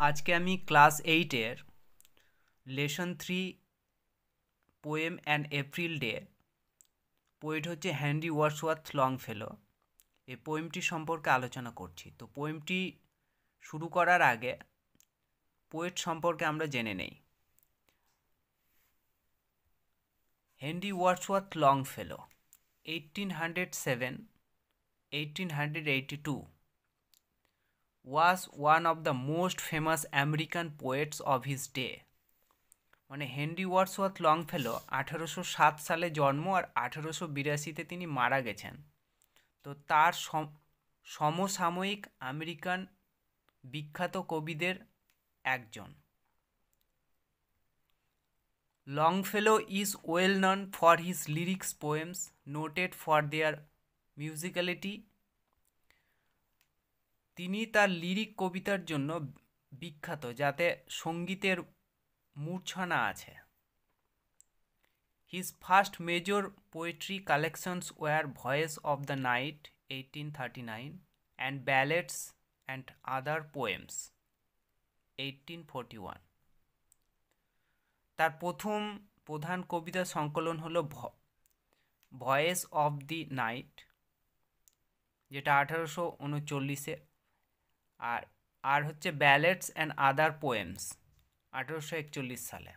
আজকে আমি ক্লাস 8-এর lesson 3 poem an April day, poet হচ্ছে হেনরি ওয়ার্ডসওয়ার্থ লংফেলো, এই পোয়েমটি সম্পর্কে আলোচনা করছি। তো পোয়েমটি শুরু করার আগে পোয়েট সম্পর্কে আমরা জেনে নেই। Henry Wordsworth Longfellow 1807-1882 was one of the most famous American poets of his day. মানে হেনরি ওয়ার্ডসওয়ার্থ লংফেলো 1807 সালে জন্ম আর 1882-তে তিনি মারা গেছেন। তো তার সমসাময়িক আমেরিকান বিখ্যাত কবিদের একজন। Longfellow is well known for his lyrics poems noted for their musicality. তিনি তার লিরিক কবিতার জন্য বিখ্যাত, যাতে সঙ্গীতের মূর্ছনা আছে। His first major poetry collections were Voice of the Night 1839 and Ballads and Other Poems 1841. তার প্রথম প্রধান কবিতা সংকলন হলো ভয়েস অফ দি নাইট, যেটা 1839-এ, আর হচ্ছে ব্যালেডস অ্যান্ড আদার পোয়েমস 1841 সালে।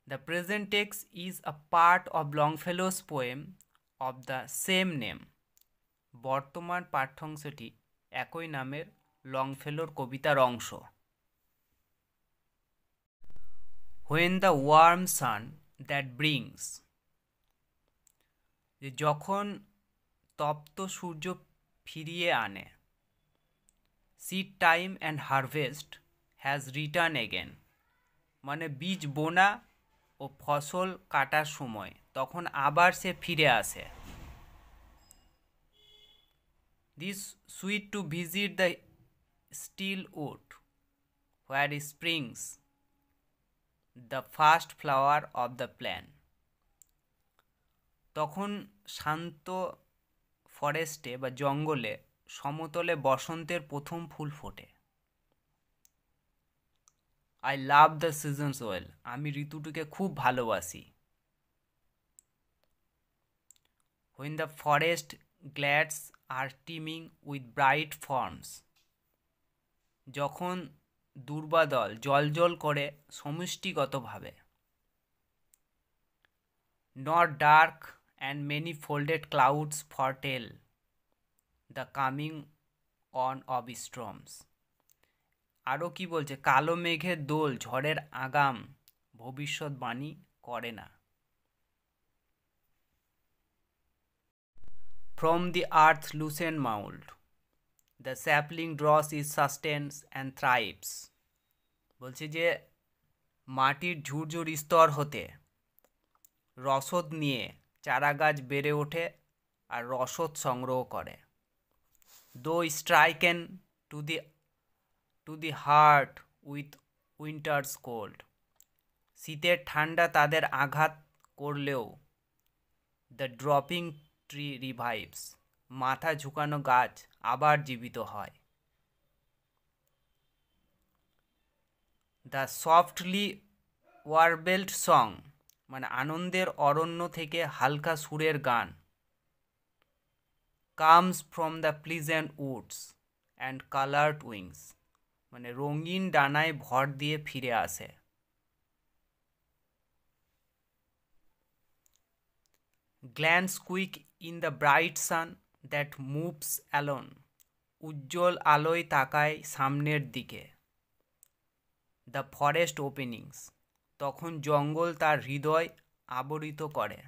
The present text is a part of Longfellow's poem of the same name. বর্তমান পাঠ্যাংশটি একই নামের লংফেলোর কবিতার অংশ। When the warm sun that brings, যখন তপ্ত সূর্য ফিরিয়ে আনে, seed time and harvest has returned again, মানে বীজ বোনা ও ফসল কাটার সময় তখন আবার সে ফিরে আসে। This sweet to visit the still wood where springs the first flower of the plant. তখন শান্ত ফরেস্টে বা জঙ্গলে সমতলে বসন্তের প্রথম ফুল ফোটে। I love the seasons well, আমি ঋতুটিকে খুব ভালোবাসি। When the forest glades are teeming with bright forms, যখন দুর্বাদল জ্বলজ্বল করে সমষ্টিগতভাবে। Not dark and many folded clouds foretell the coming on of storms. আরও কি বলছে, কালো মেঘের দোল ঝড়ের আগাম ভবিষ্যৎবাণী করে না। From the earth's loosened mould, the sapling draws its sustenance and thrives. বলছে যে মাটির ঝুরঝুর স্তর হতে রসদ নিয়ে চারা গাছ বেড়ে ওঠে আর রসদ সংগ্রহ করে। Though stricken to the heart with winter's cold, শীতের ঠান্ডা তাদের আঘাত করলেও the dropping tree revives, মাথা ঝুঁকানো গাছ আবার জীবিত হয়। The softly warbled song, মানে আনন্দের অরণ্য থেকে হালকা সুরের গান, comes from the pleasant woods and colored wings, মানে রঙিন ডানায় ভর দিয়ে ফিরে আসে। Glance quick in the bright sun that moves alone, উজ্জ্বল আলোয় তাকায় সামনের দিকে। The forest openings, তখন জঙ্গল তার হৃদয় আবরিত করে।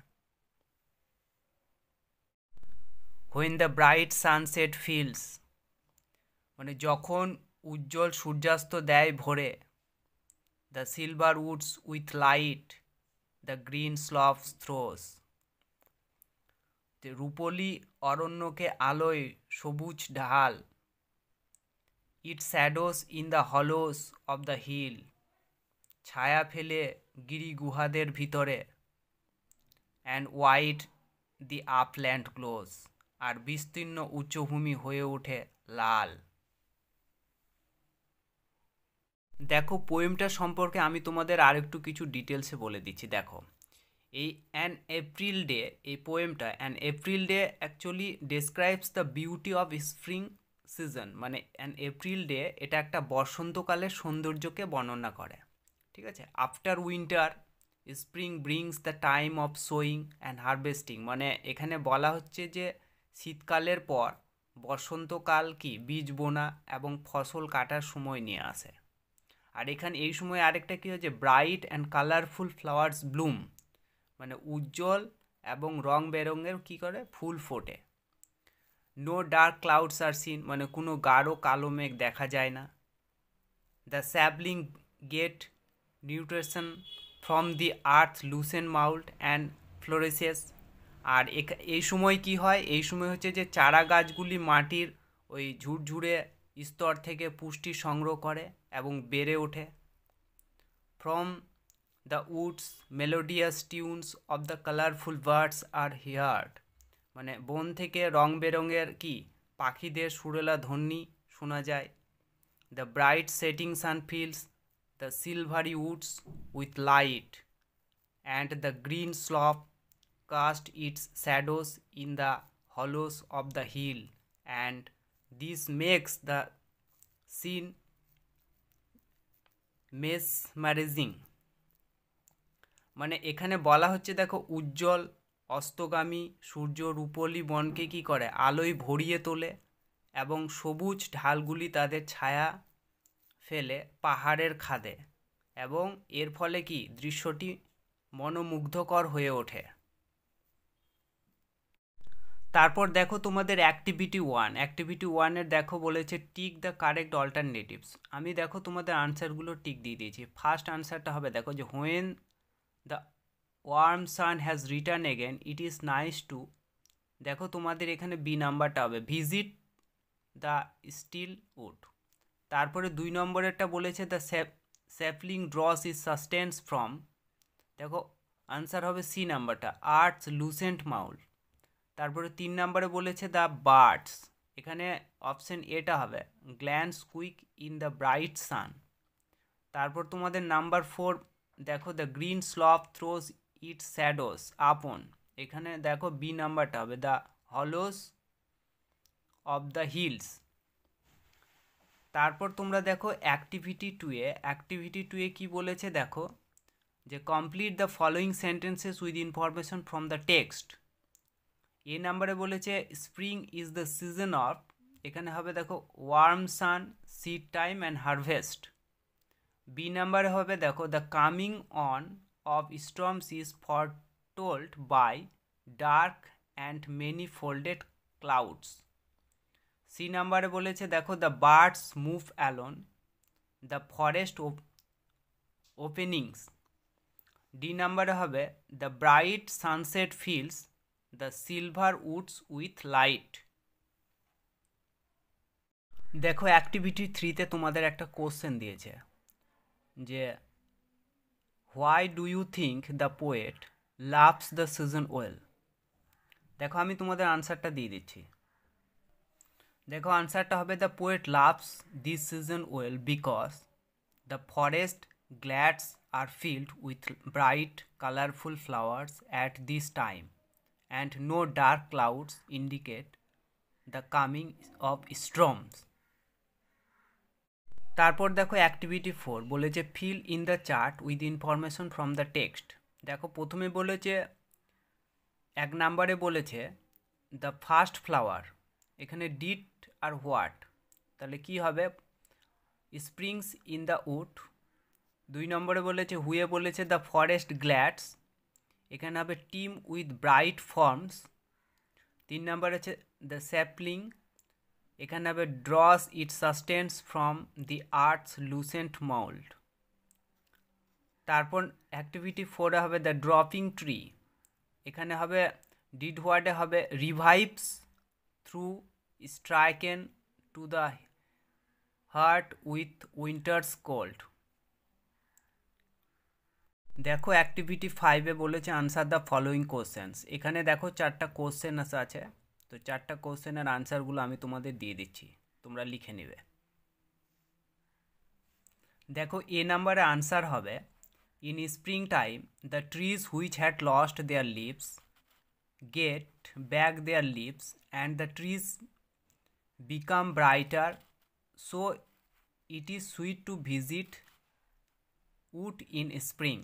When the bright sunset fills, মানে যখন উজ্জ্বল সূর্যাস্ত দেয় ভোরে, the silver woods with light, the green slopes throws, রূপলি অরণ্যকে আলোয় সবুজ ঢাল, it shadows in the hollows of the hill, ছায়া ফেলে গিরি গুহাদের ভিতরে, and white the upland glows, আর বিস্তীর্ণ উচ্চভূমি হয়ে ওঠে লাল। দেখো পোয়েমটা সম্পর্কে আমি তোমাদের আর একটু কিছু ডিটেলসে বলে দিচ্ছি। দেখো এই অ্যান এপ্রিল ডে, এই পোয়েমটা an April day actually describes the beauty of spring season, মানে অ্যান এপ্রিল ডে এটা একটা বসন্তকালের সৌন্দর্যকে বর্ণনা করে। ঠিক আছে, after winter spring brings the time of sowing and harvesting, মানে এখানে বলা হচ্ছে যে শীতকালের পর বসন্তকাল কি বীজ বোনা এবং ফসল কাটার সময় নিয়ে আসে। আর এখানে এই সময় আরেকটা কী হচ্ছে, bright and colourful flowers bloom, মানে উজ্জ্বল এবং রং বেরঙের কী করে ফুল ফোটে। No dark clouds are seen, মানে কোনো গাঢ় কালো মেঘ দেখা যায় না। The sapling get nutrition from the earth lucent mould and flourishes. আর এই সময় কি হয়, এই সময় হচ্ছে যে চারা গাছগুলি মাটির ওই ঝুরঝুরে স্তর থেকে পুষ্টি সংগ্রহ করে এবং বেড়ে ওঠে। From the Woods melodious tunes of the colourful birds R heard, মানে বন থেকে রং বেরঙের কি পাখিদের সুরেলা ধ্বনি শোনা যায়। The bright setting San feels the silvery Woods with light and the green slope cast its shadows in the hollows of the hill, and this makes the scene mesmerizing। মানে এখানে বলা হচ্ছে দেখো উজ্জ্বল অস্তগামী সূর্য রূপলি বনকে কি করে আলোয় ভরিয়ে তোলে এবং সবুজ ঢালগুলি তাদের ছায়া ফেলে পাহাড়ের খাদে, এবং এর ফলে কি দৃশ্যটি মনোমুগ্ধকর হয়ে ওঠে। তারপর দেখো তোমাদের অ্যাক্টিভিটি ওয়ানের দেখো বলেছে টিক দ্য কারেক্ট অল্টারনেটিভস। আমি দেখো তোমাদের আনসারগুলো টিক দিয়ে দিয়েছি। ফার্স্ট আনসারটা হবে দেখো যে when the warm sun has return again it is nice to, দেখো তোমাদের এখানে বি নাম্বারটা হবে ভিজিট দ্য স্টিল উড। তারপরে 2 নম্বরেরটা বলেছে the sapling draws is sustains from, দেখো আনসার হবে সি নাম্বারটা আর্থস লুসেন্ট মাউল। তারপরে 3 নম্বরে বলেছে দ্য বার্ডস, এখানে অপশন এটা হবে glance quick in the bright sun. তারপর তোমাদের নাম্বার 4 দেখো the green slope throws its shadows upon, এখানে দেখো বি নাম্বারটা হবে the hollows of the hills. তারপর তোমরা দেখো অ্যাক্টিভিটি টুয়ে কি বলেছে দেখো যে complete the following sentences with information from the text. A নাম্বারে বলেছে spring is the season of, এখানে হবে দেখো warm sun seed time and harvest. B নাম্বারে হবে দেখো the coming on of storms is foretold by dark and many folded clouds. C নাম্বারে বলেছে দেখো the birds move along the forest openings. D নাম্বারে হবে the bright sunset fields the silver woods with light. দেখো activity 3তে তোমাদের একটা question দিয়েছে যে why do you think the poet loves the season well. দেখো আমি তোমাদের আনসারটা দিয়ে দিচ্ছি। দেখো আনসারটা হবে the poet loves this season well because the forest glades are filled with bright colourful flowers at this time and no dark clouds indicate the coming of storms। তারপর দেখো অ্যাক্টিভিটি 4 বলেছে fill in the chart with information from the text. দেখো প্রথমে বলেছে 1 নম্বরে বলেছে the first flower, এখানে did R what, তাহলে কি হবে স্প্রিংস ইন দ্য উড। 2 নম্বরে বলেছে হুয়ে বলেছে দ্য ফরেস্ট গ্ল্যাডস, এখানে হবে teem with bright forms. 3 number আছে দ্য স্যাপলিং, এখানে হবে draws its sustenance from the earth's lucent mould. তারপর অ্যাক্টিভিটি 4 হবে দ্য ড্রপিং ট্রি, এখানে হবে ডিড হোয়াটে হবে revives through stricken to the heart with winter's cold. দেখো অ্যাক্টিভিটি 5-এ বলেছে আনসার দ্য ফলোয়িং কোশ্চেন্স। এখানে দেখো 4টা কোশ্চেন আছে, তো 4টা কোশ্চেনের আনসারগুলো আমি তোমাদের দিয়ে দিচ্ছি, তোমরা লিখে নেবে। দেখো এ নাম্বারে আনসার হবে in spring time the trees which had lost their leaves get back their leaves and the trees become brighter, so it is sweet to visit wood in spring.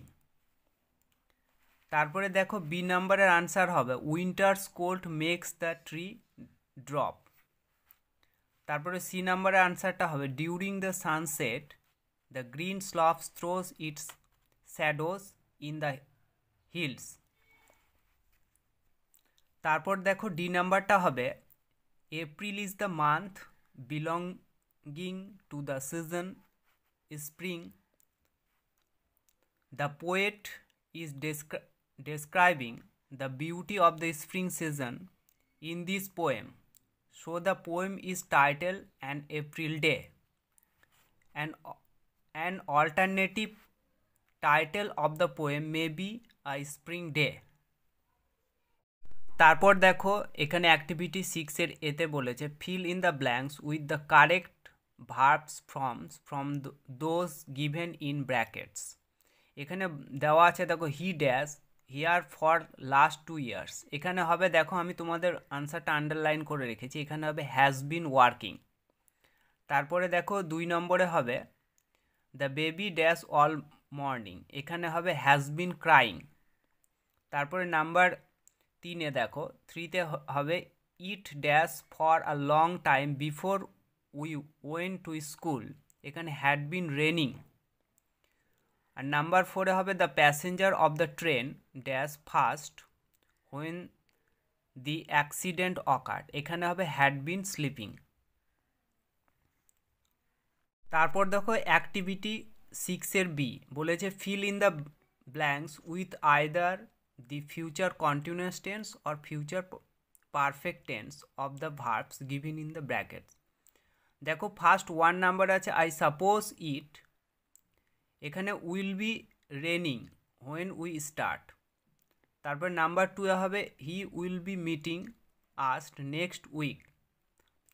তারপরে দেখো বি নাম্বারের আনসার হবে winter's cold makes the tree drop. তারপরে C নাম্বারের আনসারটা হবে during the sunset the green slopes throws its shadows in the hills. তারপর দেখো ডি নাম্বারটা হবে April is the month belonging to the season spring. The poet is describing the beauty of the spring season in this poem. So the poem is titled An April Day. An alternative title of the poem may be A Spring Day. তারপর দেখো এখানে activity 6 এর এতে বলেছে fill in the blanks with the correct verbs from those given in brackets. এখানে দেওয়া আছে দেখো he dash here for last 2 years। এখানে হবে দেখো আমি তোমাদের আনসারটা আন্ডারলাইন করে রেখেছি, এখানে হবে হ্যাজ বিন ওয়ার্কিং। তারপরে দেখো 2 নম্বরে হবে the baby dash all morning, এখানে হবে হ্যাজ বিন ক্রাইং। তারপরে নাম্বার 3-এ দেখো 3-তে হবে it dash for a long time before we went to school, এখানে হ্যাড বিন রেনিং। আর নাম্বার 4-এ হবে the passenger of the train dash first when the accident occurred, এখানে হবে হ্যাড বিন স্লিপিং। তারপর দেখো অ্যাক্টিভিটি 6-এর বি বলেছে fill in the blanks with either the future continuous tense or future perfect tense of the verbs given in the brackets. দেখো first 1 number আছে I suppose it, এখানে will be raining when we start. তারপর number 2 হবে he will be meeting us next week.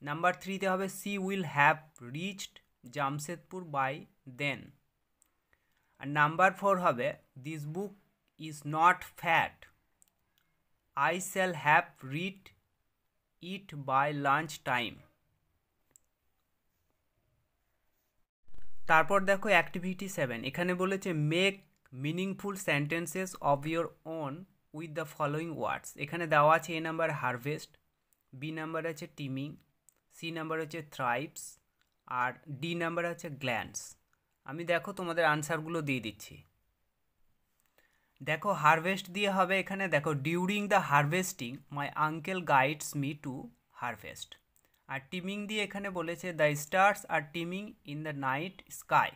Number 3-তে হবে she will have reached Jamshedpur by then. আর number 4 হবে this book is not fat, I shall have read it by lunch time. তারপর দেখো activity 7, এখানে বলেছে make meaningful sentences of your own with the following words. এখানে দেওয়া আছে এ number harvest, B number আছে টিমিং, সি নাম্বার হচ্ছে থ্রাইভস, আর ডি নাম্বার আছে গ্ল্যান্স। আমি দেখো তোমাদের আনসারগুলো দিয়ে দিচ্ছি। দেখো হারভেস্ট দিয়ে হবে এখানে দেখো during the harvesting my uncle guides me to harvest. আর টিমিং দিয়ে এখানে বলেছে the stars are teeming in the night sky.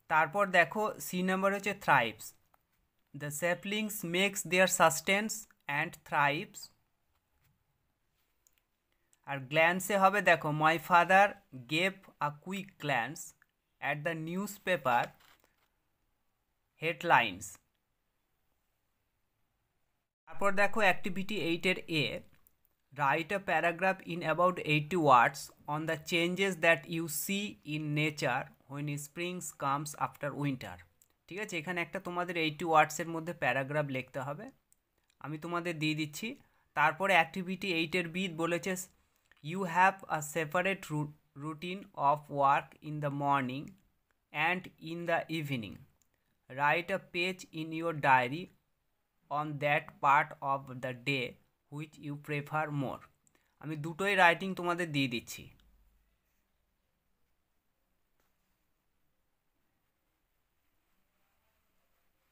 তারপর দেখো সি নাম্বার হচ্ছে thrives, the saplings makes their sustenance and thrives. আর গ্ল্যান্সে হবে দেখো my father gave a quick glance at the newspaper headlines. তারপর দেখো অ্যাক্টিভিটি 8-এর A write a paragraph in about 80 words on the changes that you see in nature when springs comes after winter. ঠিক আছে, এখানে একটা তোমাদের 80 ওয়ার্ডসের মধ্যে paragraph লিখতে হবে, আমি তোমাদের দিয়ে দিচ্ছি। তারপরে অ্যাক্টিভিটি 8-এর বি বলেছে you have a separate routine of work in the morning and in the evening. Write a page in your diary on that part of the day which you prefer more. আমি দুটোই writing তোমাদের দিয়ে দিচ্ছি।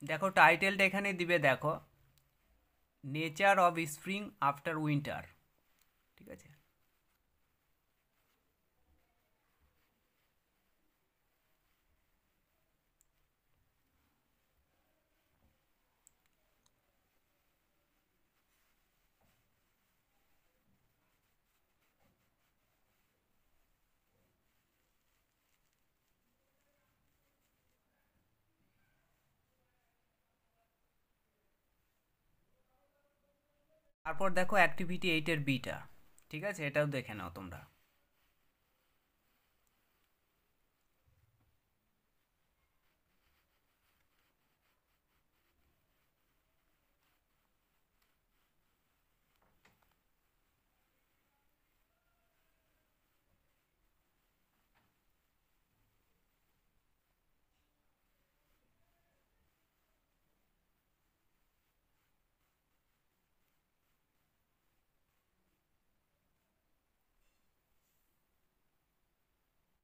দেখো টাইটেলটা এখানে দিবে দেখো nature of spring after winter. ঠিক আছে, তারপর দেখো অ্যাক্টিভিটি 8-এর বিটা। ঠিক আছে, এটাও দেখে নাও তোমরা।